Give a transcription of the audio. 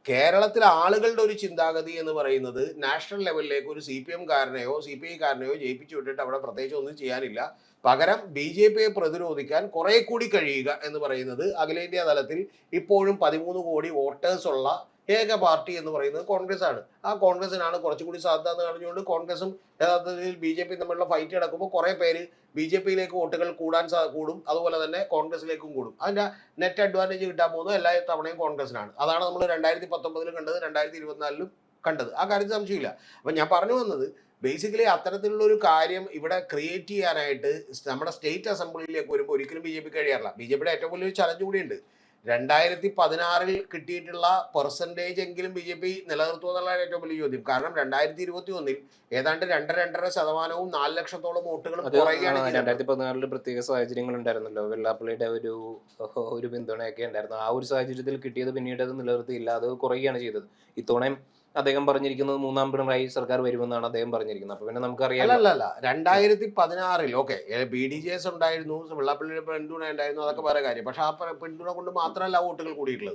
കേരളത്തിലെ ആളുകളുടെ ഒരു ചിന്താഗതി എന്ന് പറയുന്നത് നാഷണൽ ലെവലിലേക്ക് ഒരു CPM കാരനെയോ CPI കാരനെയോ ജയിപ്പിച്ചു വിട്ടിട്ട് അവിടെ പ്രത്യേകിച്ച് ഒന്നും ചെയ്യാനില്ല. പകരം BJPയെ പ്രതിരോധിക്കാൻ കുറെ കൂടി കഴിയുക എന്ന് പറയുന്നത് അഖിലേന്ത്യാ തലത്തിൽ ഇപ്പോഴും 13 കോടി വോട്ടേഴ്സ് ഉള്ള ഏക പാർട്ടി എന്ന് പറയുന്നത് കോൺഗ്രസ് ആണ്. ആ കോൺഗ്രസിനാണ് കുറച്ചുകൂടി സാധ്യത എന്ന് പറഞ്ഞുകൊണ്ട് കോൺഗ്രസും യഥാർത്ഥത്തിൽ BJP തമ്മിലുള്ള ഫൈറ്റ് നടക്കുമ്പോൾ കുറെ പേര് BJPയിലേക്ക് വോട്ടുകൾ കൂടും, അതുപോലെ തന്നെ കോൺഗ്രസിലേക്കും കൂടും. അതിന്റെ നെറ്റ് അഡ്വാൻറ്റേജ് കിട്ടാൻ പോകുന്നത് എല്ലാ തവണയും കോൺഗ്രസിനാണ്. അതാണ് നമ്മൾ 2019 കണ്ടത്, 2024 കണ്ടത്. ആ കാര്യത്തിൽ സംശയമില്ല. അപ്പം ഞാൻ പറഞ്ഞു വന്നത് ബേസിക്കലി അത്തരത്തിലുള്ള ഒരു കാര്യം ഇവിടെ ക്രിയേറ്റ് ചെയ്യാനായിട്ട് നമ്മുടെ സ്റ്റേറ്റ് അസംബ്ലിയിലേക്ക് വരുമ്പോൾ ഒരിക്കലും BJP കഴിയാറില്ല. BJPയുടെ ഏറ്റവും വലിയൊരു ചലഞ്ച് കൂടിയുണ്ട്. 2016 കിട്ടിയിട്ടുള്ള പെർസെൻറ്റേജ് എങ്കിലും BJP നിലനിർത്തുക എന്നുള്ളതാണ് ഏറ്റവും വലിയ ചോദ്യം. കാരണം 2021 ഏതാണ്ട് 2.5%, 4 ലക്ഷത്തോളം വോട്ടുകൾ കുറയുകയാണ് ചെയ്തത്. 2014 പ്രത്യേക സാഹചര്യങ്ങൾ ഉണ്ടായിരുന്നല്ലോ. വെള്ളാപ്പള്ളിയുടെ ഒരു പിന്തുണയൊക്കെ ഉണ്ടായിരുന്നു. ആ ഒരു സാഹചര്യത്തിൽ കിട്ടിയത് പിന്നീട് അത് നിലനിർത്തിയില്ല, അത് കുറയുകയാണ് ചെയ്തത്. ഇത്തവണയും അദ്ദേഹം പറഞ്ഞിരിക്കുന്നത് 3ാം പിണറായി സർക്കാർ വരുമെന്നാണ് അദ്ദേഹം പറഞ്ഞിരിക്കുന്നത്. അപ്പൊ പിന്നെ നമുക്കറിയാലോ. അല്ലല്ല 2016 ഓക്കെ BDJS ഉണ്ടായിരുന്നു, വെള്ളാപ്പള്ളിയുടെ പിന്തുണ ഉണ്ടായിരുന്നു, അതൊക്കെ വേറെ കാര്യം. പക്ഷെ ആ പിന്തുണ കൊണ്ട് മാത്രമല്ല വോട്ടുകൾ കൂടിയിട്ടുള്ളത്.